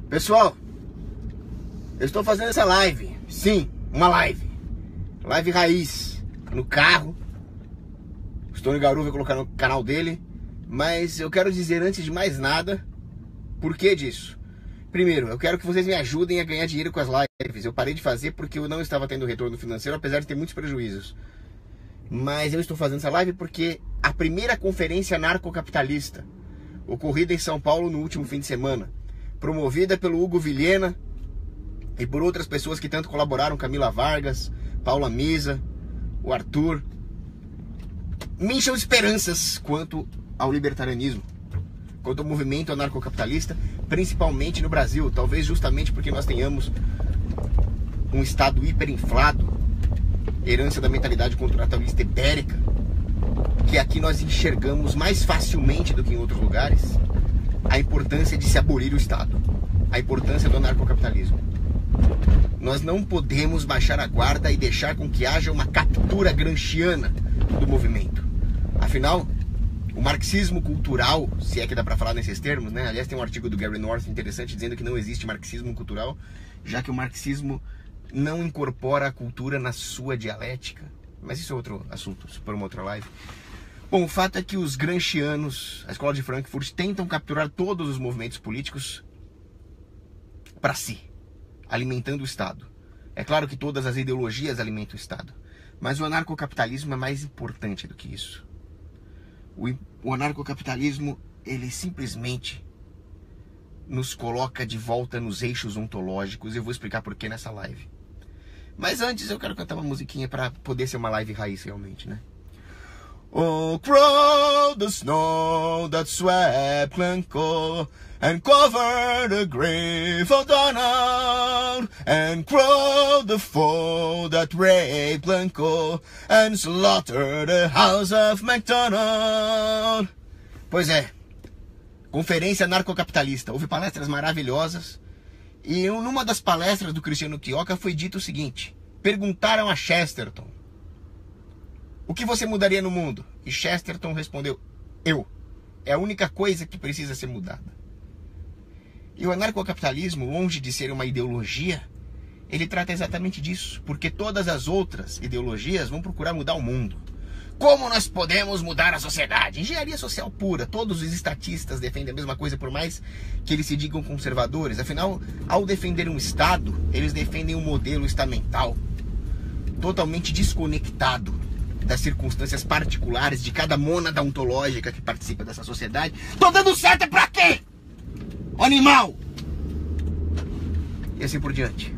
Pessoal, eu estou fazendo essa live. Sim, uma live. Live raiz. No carro. Estou no Garu, vou colocar no canal dele. Mas eu quero dizer antes de mais nada, por que disso? Primeiro, eu quero que vocês me ajudem a ganhar dinheiro com as lives. Eu parei de fazer porque eu não estava tendo retorno financeiro, apesar de ter muitos prejuízos. Mas eu estou fazendo essa live porque a primeira conferência anarcocapitalista, ocorrida em São Paulo no último fim de semana, promovida pelo Hugo Vilhena e por outras pessoas que tanto colaboraram, Camila Vargas, Paula Misa, o Arthur, me encheu esperanças quanto ao libertarianismo, quanto ao movimento anarcocapitalista, principalmente no Brasil, talvez justamente porque nós tenhamos um Estado hiperinflado, herança da mentalidade contratualista ibérica, que aqui nós enxergamos mais facilmente do que em outros lugares a importância de se abolir o Estado, a importância do anarcocapitalismo. Nós não podemos baixar a guarda e deixar com que haja uma captura gramsciana do movimento. Afinal, o marxismo cultural, se é que dá para falar nesses termos, né? Aliás, tem um artigo do Gary North interessante dizendo que não existe marxismo cultural, já que o marxismo não incorpora a cultura na sua dialética. Mas isso é outro assunto, isso é para uma outra live. Bom, o fato é que os gramscianos, a escola de Frankfurt, tentam capturar todos os movimentos políticos para si, alimentando o Estado. É claro que todas as ideologias alimentam o Estado, mas o anarcocapitalismo é mais importante do que isso. O anarcocapitalismo, ele simplesmente nos coloca de volta nos eixos ontológicos, e eu vou explicar por que nessa live. Mas antes eu quero cantar uma musiquinha para poder ser uma live raiz realmente, né? Oh, crow the snow that swept Glencoe and covered the grave of Donald, and crow the foe that raped Glencoe and slaughtered the house of MacDonald. Pois é, conferência anarcocapitalista, houve palestras maravilhosas, e numa das palestras do Cristiano Quioca foi dito o seguinte: perguntaram a Chesterton: o que você mudaria no mundo? E Chesterton respondeu: eu. É a única coisa que precisa ser mudada. E o anarcocapitalismo, longe de ser uma ideologia, ele trata exatamente disso, porque todas as outras ideologias vão procurar mudar o mundo. Como nós podemos mudar a sociedade? Engenharia social pura. Todos os estatistas defendem a mesma coisa, por mais que eles se digam conservadores. Afinal, ao defender um Estado, eles defendem um modelo estamental totalmente desconectado das circunstâncias particulares de cada mônada ontológica que participa dessa sociedade. Tô dando certo é pra quê? Animal! E assim por diante.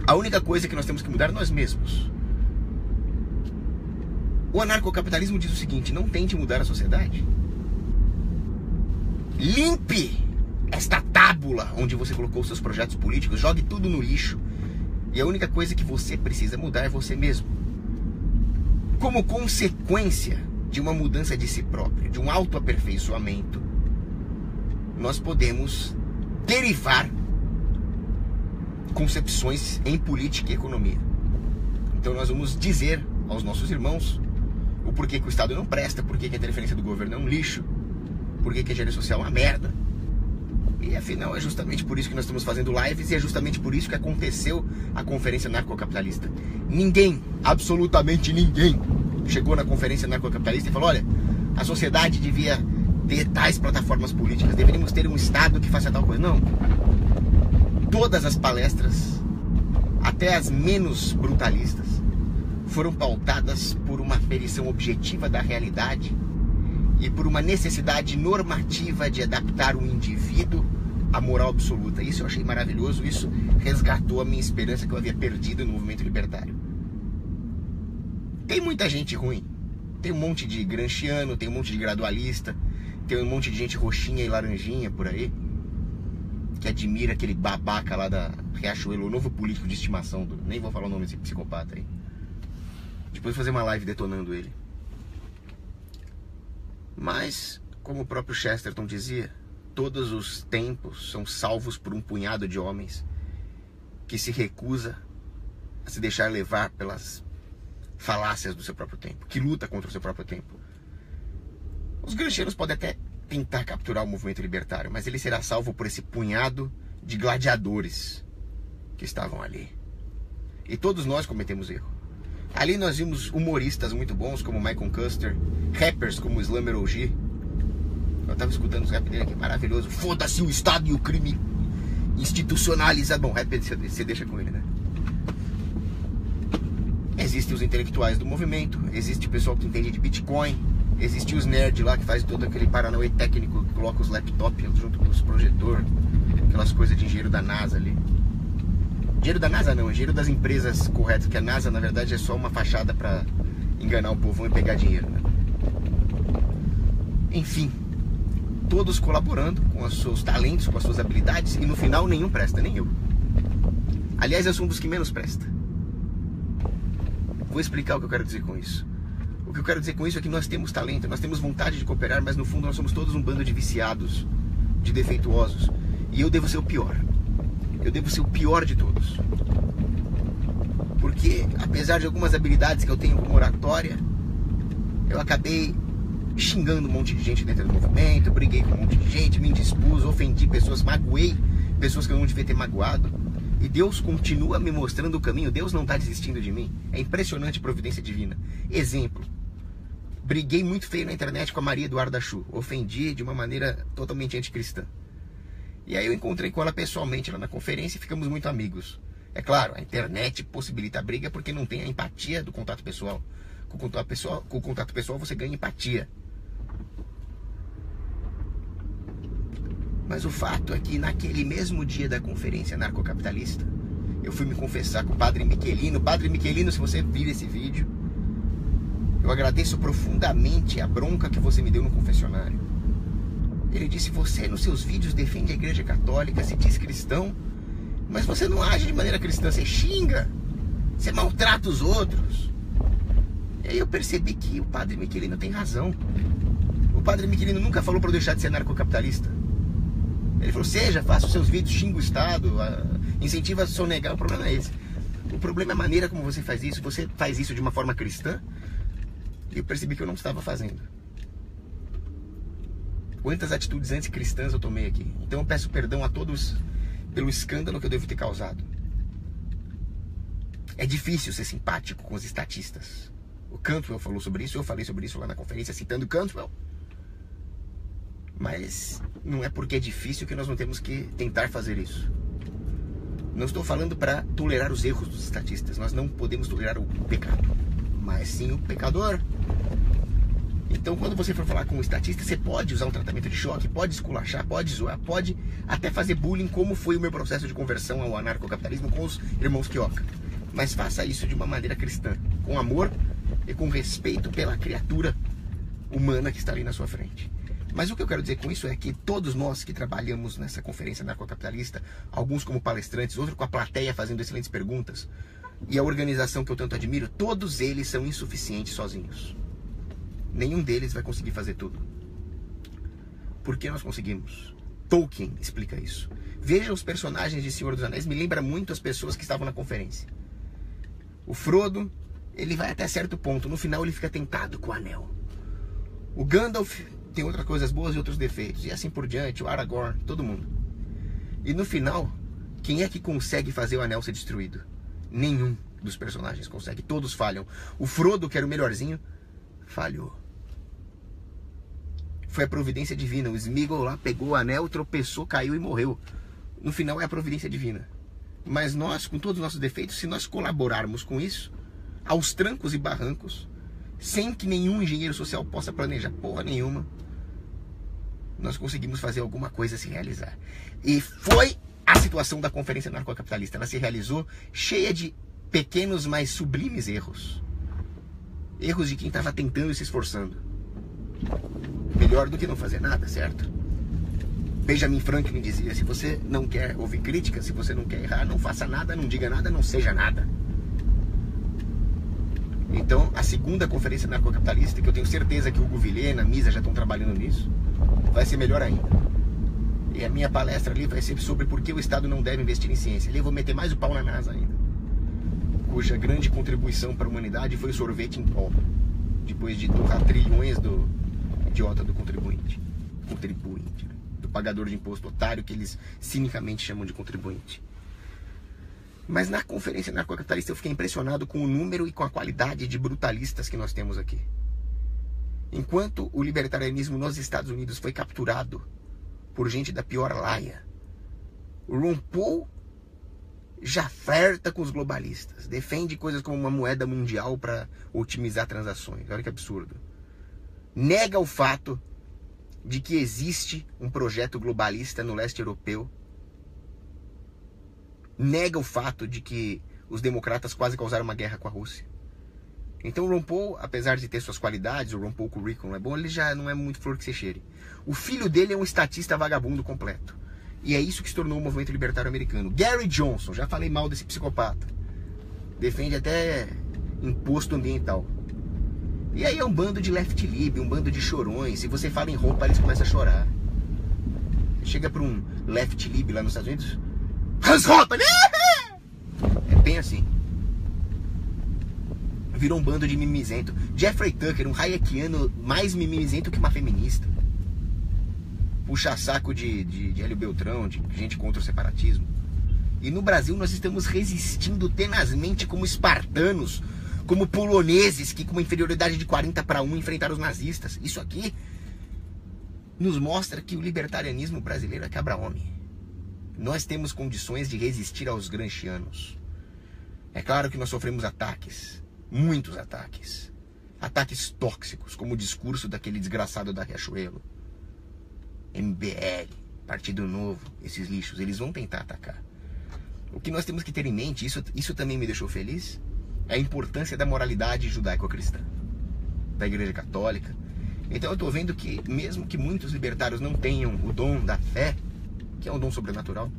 A única coisa que nós temos que mudar é nós mesmos. O anarcocapitalismo diz o seguinte: não tente mudar a sociedade. Limpe esta tábula onde você colocou seus projetos políticos, jogue tudo no lixo. E a única coisa que você precisa mudar é você mesmo. Como consequência de uma mudança de si próprio, de um autoaperfeiçoamento, nós podemos derivar concepções em política e economia. Então nós vamos dizer aos nossos irmãos o porquê que o Estado não presta, porquê que a interferência do governo é um lixo, porquê que a engenharia social é uma merda. E afinal é justamente por isso que nós estamos fazendo lives, e é justamente por isso que aconteceu a conferência anarcocapitalista. Ninguém, absolutamente ninguém, chegou na conferência anarcocapitalista e falou: olha, a sociedade devia ter tais plataformas políticas, deveríamos ter um Estado que faça tal coisa. Não. Todas as palestras, até as menos brutalistas, foram pautadas por uma aferição objetiva da realidade e por uma necessidade normativa de adaptar o indivíduo à moral absoluta. Isso eu achei maravilhoso, isso resgatou a minha esperança que eu havia perdido no movimento libertário. Tem muita gente ruim, tem um monte de gramsciano, tem um monte de gradualista, tem um monte de gente roxinha e laranjinha por aí, que admira aquele babaca lá da Riachuelo, o novo político de estimação do... Nem vou falar o nome desse psicopata aí. Depois fazer uma live detonando ele. Mas, como o próprio Chesterton dizia, todos os tempos são salvos por um punhado de homens que se recusa a se deixar levar pelas falácias do seu próprio tempo, que luta contra o seu próprio tempo. Os gramscianos podem até tentar capturar o movimento libertário, mas ele será salvo por esse punhado de gladiadores que estavam ali. E todos nós cometemos erro. Ali nós vimos humoristas muito bons, como Michael Custer, rappers como Slammer OG. Eu tava escutando os rap dele aqui, maravilhoso. Foda-se o Estado e o crime institucionalizado. Bom, rap você deixa com ele, né? Existem os intelectuais do movimento, existe o pessoal que entende de Bitcoin, existe os nerds lá que faz todo aquele paranauê técnico, que coloca os laptops junto com os projetores, aquelas coisas de engenheiro da NASA ali. Engenheiro da NASA não, engenheiro das empresas corretas, que a NASA na verdade é só uma fachada para enganar o povo e pegar dinheiro, né? Enfim, todos colaborando com os seus talentos, com as suas habilidades, e no final nenhum presta, nem eu. Aliás, eu sou um dos que menos presta. Vou explicar o que eu quero dizer com isso. O que eu quero dizer com isso é que nós temos talento, nós temos vontade de cooperar, mas no fundo nós somos todos um bando de viciados, de defeituosos. E eu devo ser o pior. Eu devo ser o pior de todos. Porque, apesar de algumas habilidades que eu tenho como oratória, eu acabei xingando um monte de gente dentro do movimento, briguei com um monte de gente, me indispus, ofendi pessoas, magoei pessoas que eu não devia ter magoado. E Deus continua me mostrando o caminho. Deus não está desistindo de mim. É impressionante a providência divina. Exemplo. Briguei muito feio na internet com a Maria Eduarda Chu. Ofendi de uma maneira totalmente anticristã. E aí eu encontrei com ela pessoalmente lá na conferência e ficamos muito amigos. É claro, a internet possibilita a briga porque não tem a empatia do contato pessoal. Com o contato pessoal você ganha empatia. Mas o fato é que naquele mesmo dia da conferência anarcocapitalista, eu fui me confessar com o Padre Michelino. Padre Michelino, se você vir esse vídeo, eu agradeço profundamente a bronca que você me deu no confessionário. Ele disse: você nos seus vídeos defende a Igreja Católica, se diz cristão, mas você não age de maneira cristã, você xinga, você maltrata os outros. E aí eu percebi que o Padre Michelino tem razão. O Padre Michelino nunca falou para eu deixar de ser anarcocapitalista. Ele falou: faça os seus vídeos, xinga o Estado, incentiva a sonegar. O problema é esse. O problema é a maneira como você faz isso. Você faz isso de uma forma cristã. E eu percebi que eu não estava fazendo. Quantas atitudes anticristãs eu tomei aqui. Então eu peço perdão a todos pelo escândalo que eu devo ter causado. É difícil ser simpático com os estatistas. O Cantwell falou sobre isso, eu falei sobre isso lá na conferência citando Cantwell. Mas não é porque é difícil que nós não temos que tentar fazer isso. Não estou falando para tolerar os erros dos estatistas. Nós não podemos tolerar o pecado, mas sim o pecador. Então, quando você for falar com um estatista, você pode usar um tratamento de choque, pode esculachar, pode zoar, pode até fazer bullying, como foi o meu processo de conversão ao anarcocapitalismo com os irmãos Quioca. Mas faça isso de uma maneira cristã, com amor e com respeito pela criatura humana que está ali na sua frente. Mas o que eu quero dizer com isso é que todos nós que trabalhamos nessa conferência anarcocapitalista, alguns como palestrantes, outros com a plateia fazendo excelentes perguntas, e a organização que eu tanto admiro, todos eles são insuficientes sozinhos. Nenhum deles vai conseguir fazer tudo. Por que nós conseguimos? Tolkien explica isso. Veja os personagens de Senhor dos Anéis, me lembra muito as pessoas que estavam na conferência. O Frodo, ele vai até certo ponto, no final ele fica tentado com o anel. O Gandalf tem outras coisas boas e outros defeitos, e assim por diante, o Aragorn, todo mundo. E no final, quem é que consegue fazer o anel ser destruído? Nenhum dos personagens consegue, todos falham. O Frodo, que era o melhorzinho, falhou. Foi a providência divina. O Sméagol lá pegou o anel, tropeçou, caiu e morreu. No final é a providência divina. Mas nós, com todos os nossos defeitos, se nós colaborarmos com isso, aos trancos e barrancos, sem que nenhum engenheiro social possa planejar porra nenhuma, nós conseguimos fazer alguma coisa se realizar. E foi a situação da conferência anarcocapitalista. Ela se realizou cheia de pequenos, mas sublimes erros. Erros de quem estava tentando e se esforçando. Melhor do que não fazer nada, certo? Benjamin Franklin dizia: se você não quer ouvir crítica, se você não quer errar, não faça nada, não diga nada, não seja nada. Então, a segunda conferência anarcocapitalista, que eu tenho certeza que o Hugo Vilhena, a Misa já estão trabalhando nisso, vai ser melhor ainda. E a minha palestra ali vai ser sobre por que o Estado não deve investir em ciência. Ali eu vou meter mais o pau na NASA ainda, cuja grande contribuição para a humanidade foi o sorvete em pó, depois de torrar trilhões do idiota do contribuinte, né? Do pagador de imposto otário que eles cinicamente chamam de contribuinte. Mas na conferência narcocapitalista eu fiquei impressionado com o número e com a qualidade de brutalistas que nós temos aqui. Enquanto o libertarianismo nos Estados Unidos foi capturado por gente da pior laia, o Ron Paul já flerta com os globalistas, defende coisas como uma moeda mundial para otimizar transações. Olha que absurdo. Nega o fato de que existe um projeto globalista no leste europeu. Nega o fato de que os democratas quase causaram uma guerra com a Rússia. Então o Ron Paul, apesar de ter suas qualidades, o Ron Paul currículo é bom, ele já não é muito flor que se cheire. O filho dele é um estatista vagabundo completo. E é isso que se tornou o movimento libertário americano. Gary Johnson, já falei mal desse psicopata. Defende até imposto ambiental. E aí é um bando de left lib, um bando de chorões. Se você fala em roupa, eles começam a chorar. Chega para um left lib lá nos Estados Unidos, as roupas! É bem assim. Virou um bando de mimizento. Jeffrey Tucker, um hayekiano mais mimizento que uma feminista. Puxa saco de Hélio Beltrão, de gente contra o separatismo. E no Brasil nós estamos resistindo tenazmente como espartanos, como poloneses que com uma inferioridade de 40-1 enfrentaram os nazistas. Isso aqui nos mostra que o libertarianismo brasileiro é cabra-homem. Nós temos condições de resistir aos gramscianos. É claro que nós sofremos ataques, muitos ataques. Ataques tóxicos, como o discurso daquele desgraçado da Riachuelo. MBL, Partido Novo, esses lixos, eles vão tentar atacar. O que nós temos que ter em mente, isso também me deixou feliz, é a importância da moralidade judaico-cristã, da Igreja Católica. Então eu estou vendo que, mesmo que muitos libertários não tenham o dom da fé, que é um dom sobrenatural,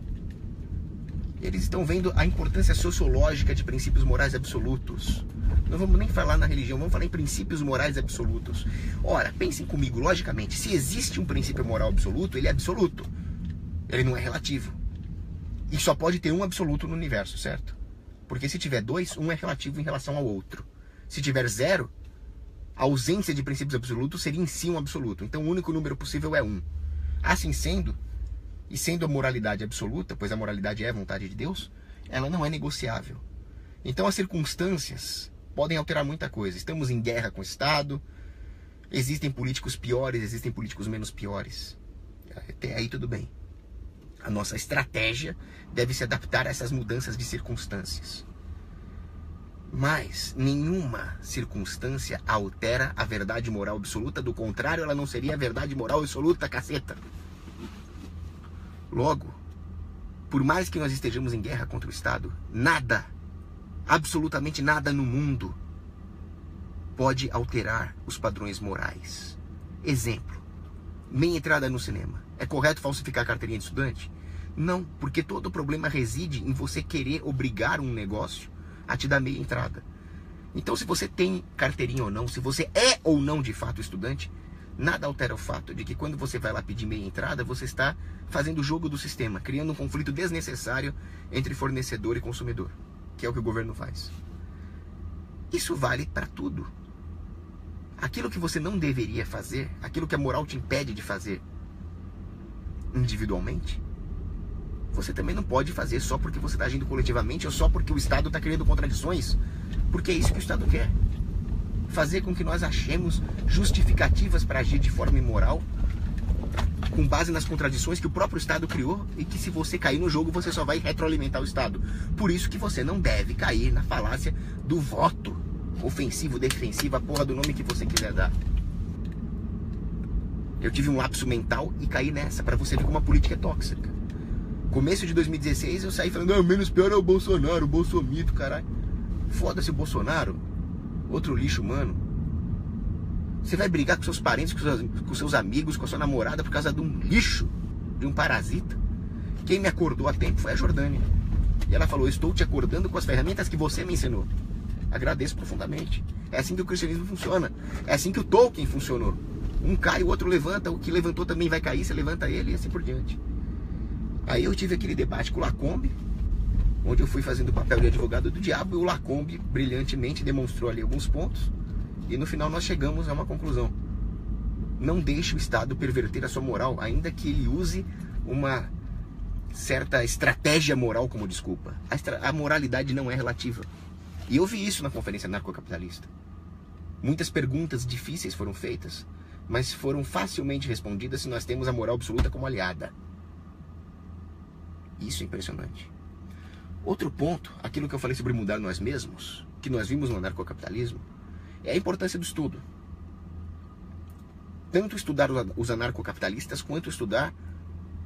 eles estão vendo a importância sociológica de princípios morais absolutos. Não vamos nem falar na religião, vamos falar em princípios morais absolutos. Ora, pensem comigo, logicamente, se existe um princípio moral absoluto, ele é absoluto. Ele não é relativo. E só pode ter um absoluto no universo, certo? Porque se tiver dois, um é relativo em relação ao outro. Se tiver zero, a ausência de princípios absolutos seria em si um absoluto. Então o único número possível é 1. Assim sendo, e sendo a moralidade absoluta, pois a moralidade é a vontade de Deus, ela não é negociável. Então as circunstâncias podem alterar muita coisa. Estamos em guerra com o Estado, existem políticos piores, existem políticos menos piores. Até aí tudo bem. A nossa estratégia deve se adaptar a essas mudanças de circunstâncias. Mas nenhuma circunstância altera a verdade moral absoluta, do contrário, ela não seria a verdade moral absoluta, caceta. Logo, por mais que nós estejamos em guerra contra o Estado, nada, absolutamente nada no mundo pode alterar os padrões morais. Exemplo, meia entrada no cinema. É correto falsificar a carteirinha de estudante? Não, porque todo o problema reside em você querer obrigar um negócio a te dar meia entrada. Então, se você tem carteirinha ou não, se você é ou não de fato estudante, nada altera o fato de que quando você vai lá pedir meia entrada, você está fazendo o jogo do sistema, criando um conflito desnecessário entre fornecedor e consumidor, que é o que o governo faz. Isso vale para tudo. Aquilo que você não deveria fazer, aquilo que a moral te impede de fazer individualmente, você também não pode fazer só porque você está agindo coletivamente ou só porque o Estado está criando contradições, porque é isso que o Estado quer. Fazer com que nós achemos justificativas para agir de forma imoral, com base nas contradições que o próprio Estado criou, e que se você cair no jogo, você só vai retroalimentar o Estado. Por isso que você não deve cair na falácia do voto ofensivo, defensivo, a porra do nome que você quiser dar. Eu tive um lapso mental e caí nessa, para você ver como a política é tóxica. Começo de 2016 eu saí falando, ah, menos pior é o Bolsonaro, o Bolsomito, caralho. Foda-se o Bolsonaro, outro lixo humano. Você vai brigar com seus parentes, com seus amigos, com a sua namorada por causa de um lixo, de um parasita. Quem me acordou a tempo foi a Jordânia. E ela falou, estou te acordando com as ferramentas que você me ensinou. Agradeço profundamente. É assim que o cristianismo funciona. É assim que o Tolkien funcionou. Um cai, o outro levanta, o que levantou também vai cair, você levanta ele e assim por diante. Aí eu tive aquele debate com o Lacombe, onde eu fui fazendo o papel de advogado do diabo, e o Lacombe brilhantemente demonstrou ali alguns pontos, e no final nós chegamos a uma conclusão. não deixe o Estado perverter a sua moral, ainda que ele use uma certa estratégia moral como desculpa. A moralidade não é relativa. E eu vi isso na conferência anarcocapitalista. Muitas perguntas difíceis foram feitas, mas foram facilmente respondidas se nós temos a moral absoluta como aliada. Isso é impressionante. Outro ponto, aquilo que eu falei sobre mudar nós mesmos, que nós vimos no anarcocapitalismo, é a importância do estudo. Tanto estudar os anarcocapitalistas, quanto estudar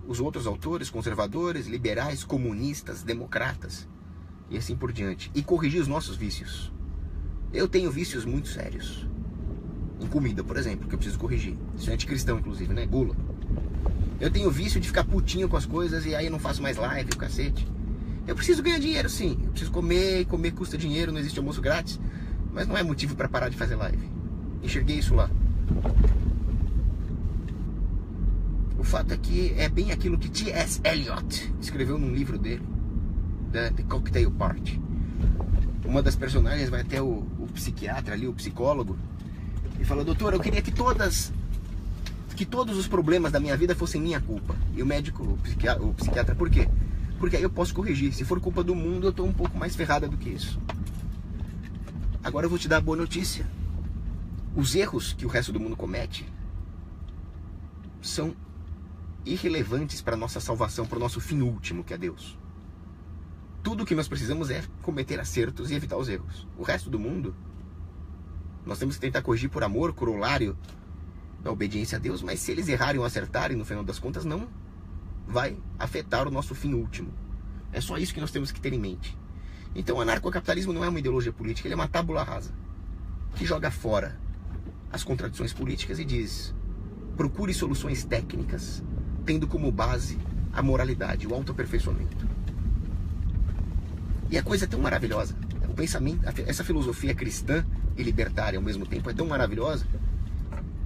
os outros autores, conservadores, liberais, comunistas, democratas, e assim por diante. E corrigir os nossos vícios. Eu tenho vícios muito sérios. Em comida, por exemplo, que eu preciso corrigir. Isso é anticristão, inclusive, né? Gula. Eu tenho vício de ficar putinho com as coisas e aí eu não faço mais live, o cacete. Eu preciso ganhar dinheiro, sim. Eu preciso comer, e comer custa dinheiro, não existe almoço grátis. Mas não é motivo para parar de fazer live. Enxerguei isso lá. O fato é que é bem aquilo que T.S. Eliot escreveu num livro dele, The Cocktail Party. Uma das personagens vai até o psiquiatra ali, o psicólogo, e fala: doutor, eu queria que todos os problemas da minha vida fossem minha culpa. E o médico, o psiquiatra, por quê? Porque aí eu posso corrigir. Se for culpa do mundo, eu estou um pouco mais ferrada do que isso. Agora eu vou te dar a boa notícia. Os erros que o resto do mundo comete são irrelevantes para a nossa salvação, para o nosso fim último, que é Deus. Tudo o que nós precisamos é cometer acertos e evitar os erros. O resto do mundo, nós temos que tentar corrigir por amor, corolário da obediência a Deus, mas se eles errarem ou acertarem, no final das contas, não vai afetar o nosso fim último. É só isso que nós temos que ter em mente. Então o anarcocapitalismo não é uma ideologia política, ele é uma tábula rasa, que joga fora as contradições políticas e diz: procure soluções técnicas, tendo como base a moralidade, o autoaperfeiçoamento. E a coisa é tão maravilhosa, o pensamento, essa filosofia cristã e libertária ao mesmo tempo é tão maravilhosa,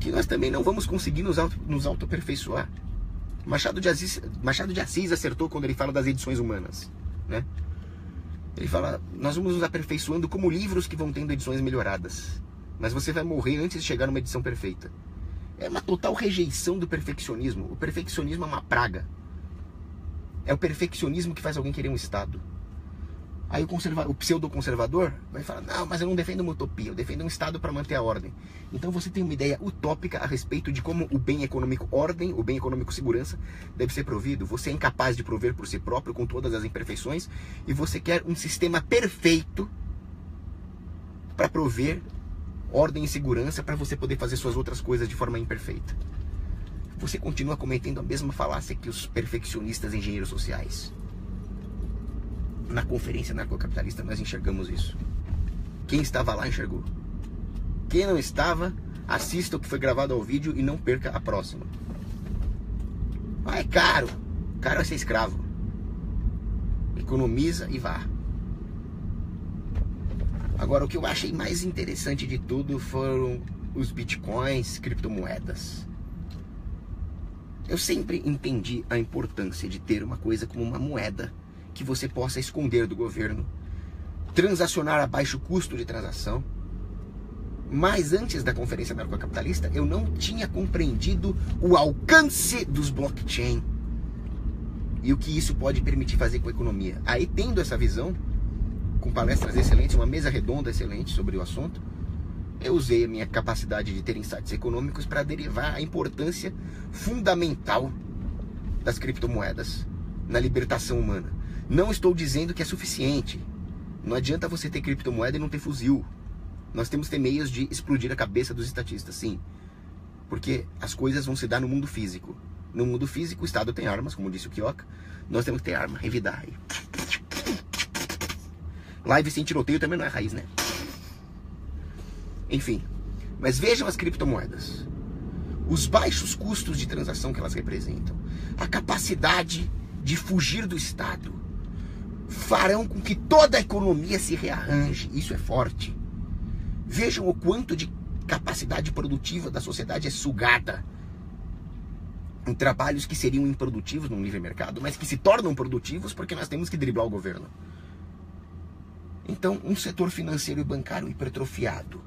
que nós também não vamos conseguir nos autoaperfeiçoar. Machado de Assis acertou quando ele fala das edições humanas, né? Ele fala: nós vamos nos aperfeiçoando como livros que vão tendo edições melhoradas, mas você vai morrer antes de chegar numa edição perfeita. É uma total rejeição do perfeccionismo. O perfeccionismo é uma praga. É o perfeccionismo que faz alguém querer um Estado. Aí o pseudo-conservador vai falar: não, mas eu não defendo uma utopia, eu defendo um Estado para manter a ordem. Então você tem uma ideia utópica a respeito de como o bem econômico ordem, o bem econômico segurança deve ser provido. Você é incapaz de prover por si próprio, com todas as imperfeições, e você quer um sistema perfeito para prover ordem e segurança para você poder fazer suas outras coisas de forma imperfeita. Você continua cometendo a mesma falácia que os perfeccionistas engenheiros sociais. Na conferência anarcocapitalista nós enxergamos isso. Quem estava lá enxergou. Quem não estava, assista o que foi gravado ao vídeo e não perca a próxima. Ah, é caro. Caro é ser escravo. Economiza e vá. Agora, o que eu achei mais interessante de tudo foram os bitcoins, criptomoedas. Eu sempre entendi a importância de ter uma coisa como uma moeda que você possa esconder do governo, transacionar a baixo custo de transação. Mas antes da conferência anarcocapitalista, eu não tinha compreendido o alcance dos blockchain e o que isso pode permitir fazer com a economia. Aí, tendo essa visão, com palestras excelentes, uma mesa redonda excelente sobre o assunto, eu usei a minha capacidade de ter insights econômicos para derivar a importância fundamental das criptomoedas na libertação humana. Não estou dizendo que é suficiente. Não adianta você ter criptomoeda e não ter fuzil. Nós temos que ter meios de explodir a cabeça dos estatistas, sim. Porque as coisas vão se dar no mundo físico. No mundo físico, o Estado tem armas, como disse o Kioka. Nós temos que ter arma, revidar. Live sem tiroteio também não é raiz, né? Enfim, mas vejam as criptomoedas. Os baixos custos de transação que elas representam. A capacidade de fugir do Estado. Farão com que toda a economia se rearranje. Isso é forte. Vejam o quanto de capacidade produtiva da sociedade é sugada em trabalhos que seriam improdutivos num livre mercado, mas que se tornam produtivos porque nós temos que driblar o governo. Então, um setor financeiro e bancário hipertrofiado,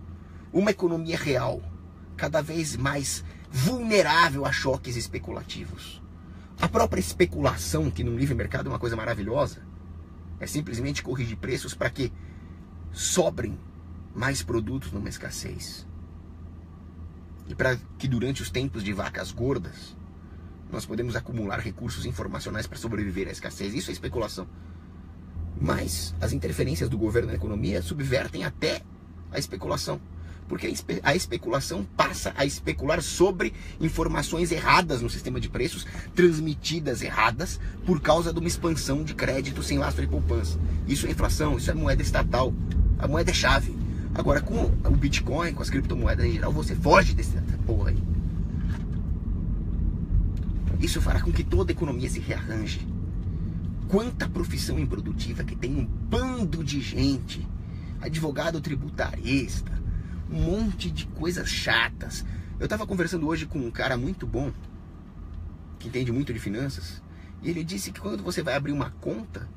uma economia real cada vez mais vulnerável a choques especulativos. A própria especulação, que no livre mercado é uma coisa maravilhosa, é simplesmente corrigir preços para que sobrem mais produtos numa escassez. E para que durante os tempos de vacas gordas, nós podemos acumular recursos informacionais para sobreviver à escassez. Isso é especulação. Mas as interferências do governo na economia subvertem até a especulação. Porque a especulação passa a especular sobre informações erradas no sistema de preços, transmitidas erradas por causa de uma expansão de crédito sem lastro e poupança. Isso é inflação, isso é moeda estatal. A moeda é chave. Agora, com o Bitcoin, com as criptomoedas em geral, você foge dessa porra aí. Isso fará com que toda a economia se rearranje. Quanta profissão improdutiva que tem um bando de gente, advogado tributarista, um monte de coisas chatas. Eu estava conversando hoje com um cara muito bom, que entende muito de finanças, e ele disse que quando você vai abrir uma conta,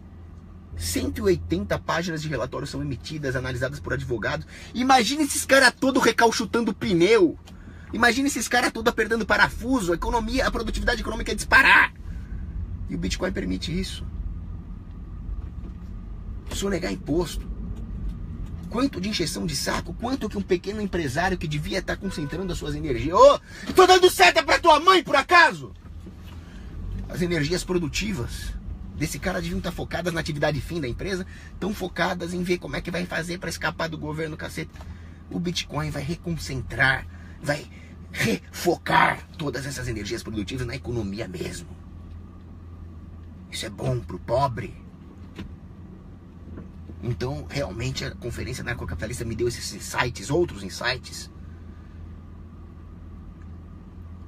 180 páginas de relatórios são emitidas, analisadas por advogados. Imagina esses caras todos recalchutando pneu. Imagina esses caras todos apertando parafuso. A produtividade econômica é disparar. E o Bitcoin permite isso. Sonegar imposto. Quanto de encheção de saco, quanto que um pequeno empresário que devia estar concentrando as suas energias. Ô, tô dando seta pra tua mãe, por acaso? As energias produtivas desse cara deviam estar focadas na atividade fim da empresa, estão focadas em ver como é que vai fazer para escapar do governo, cacete. O Bitcoin vai reconcentrar, vai refocar todas essas energias produtivas na economia mesmo. Isso é bom pro pobre. Então, realmente, a Conferência Anarcocapitalista me deu esses insights, outros insights.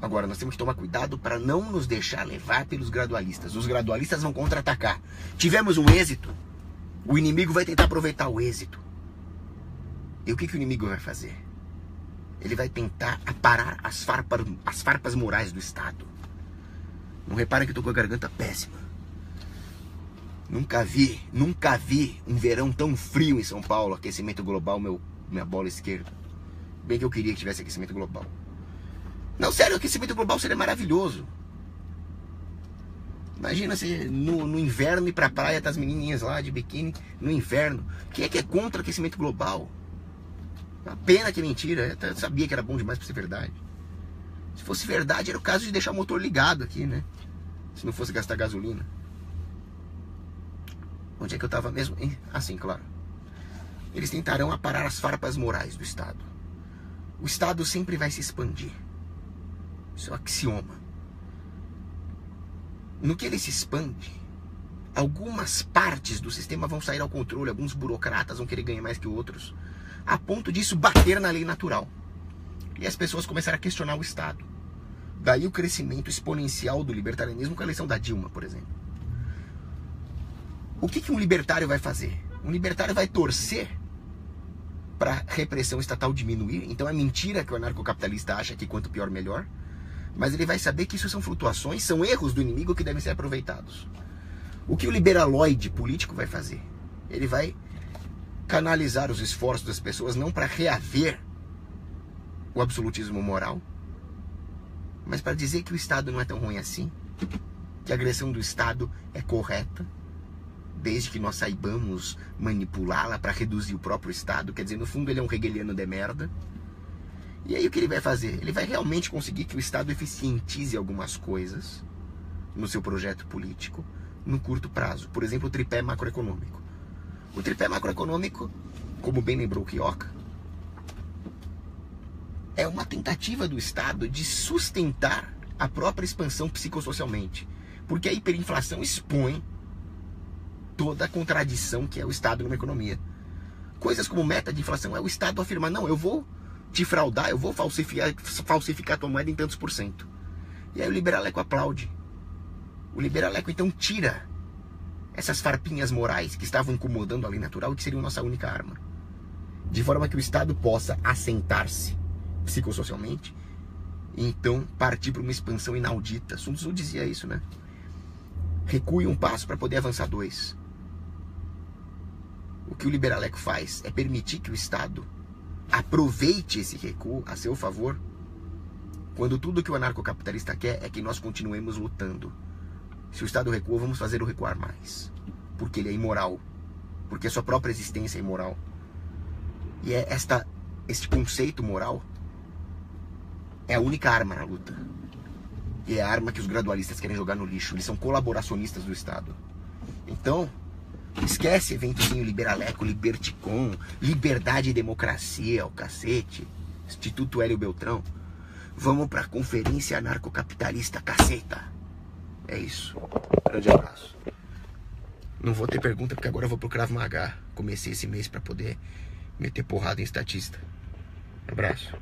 Agora, nós temos que tomar cuidado para não nos deixar levar pelos gradualistas. Os gradualistas vão contra-atacar. Tivemos um êxito, o inimigo vai tentar aproveitar o êxito. E o que o inimigo vai fazer? Ele vai tentar aparar as farpas morais do Estado. Não reparem que eu tô com a garganta péssima. Nunca vi um verão tão frio em São Paulo. Aquecimento global, minha bola esquerda. Bem que eu queria que tivesse aquecimento global. Não, sério, o aquecimento global seria maravilhoso. Imagina se no inverno ir pra praia, tá as menininhas lá de biquíni no inverno. Quem é que é contra o aquecimento global? Uma pena que é mentira. Eu sabia que era bom demais pra ser verdade. Se fosse verdade, era o caso de deixar o motor ligado aqui, né? Se não fosse gastar gasolina. Onde é que eu tava mesmo? Assim, claro. Eles tentarão aparar as farpas morais do Estado. O Estado sempre vai se expandir. Isso é um axioma. No que ele se expande, algumas partes do sistema vão sair ao controle, alguns burocratas vão querer ganhar mais que outros, a ponto disso bater na lei natural. E as pessoas começaram a questionar o Estado. Daí o crescimento exponencial do libertarianismo com a eleição da Dilma, por exemplo. O que um libertário vai fazer? Um libertário vai torcer para a repressão estatal diminuir. Então é mentira que o anarcocapitalista acha que quanto pior, melhor. Mas ele vai saber que isso são flutuações, são erros do inimigo que devem ser aproveitados. O que o liberaloide político vai fazer? Ele vai canalizar os esforços das pessoas não para reaver o absolutismo moral, mas para dizer que o Estado não é tão ruim assim, que a agressão do Estado é correta, desde que nós saibamos manipulá-la para reduzir o próprio Estado. Quer dizer, no fundo ele é um hegeliano de merda. E aí o que ele vai fazer? Ele vai realmente conseguir que o Estado eficientize algumas coisas no seu projeto político no curto prazo. Por exemplo, o tripé macroeconômico. O tripé macroeconômico, como bem lembrou o Quioca, é uma tentativa do Estado de sustentar a própria expansão psicossocialmente. Porque a hiperinflação expõe toda a contradição que é o Estado numa economia. Coisas como meta de inflação é o Estado afirmar, não, eu vou te fraudar, eu vou falsificar a tua moeda em tantos por cento. E aí o liberaleco aplaude. O liberaleco então tira essas farpinhas morais que estavam incomodando a lei natural e que seriam nossa única arma. De forma que o Estado possa assentar-se psicossocialmente e então partir para uma expansão inaudita. Sun Tzu dizia isso, né? Recue um passo para poder avançar dois. O que o liberaleco faz é permitir que o Estado aproveite esse recuo a seu favor Quando tudo que o anarcocapitalista quer é que nós continuemos lutando. Se o Estado recua, vamos fazê-lo recuar mais. Porque ele é imoral. Porque a sua própria existência é imoral. E é este conceito moral é a única arma na luta. E é a arma que os gradualistas querem jogar no lixo. Eles são colaboracionistas do Estado. Então, esquece eventozinho liberaleco, liberticon, liberdade e democracia, o cacete, Instituto Hélio Beltrão. Vamos pra conferência anarcocapitalista, caceta. É isso. Grande abraço. Não vou ter pergunta porque agora eu vou pro Krav Maga. Comecei esse mês pra poder meter porrada em estatista. Abraço.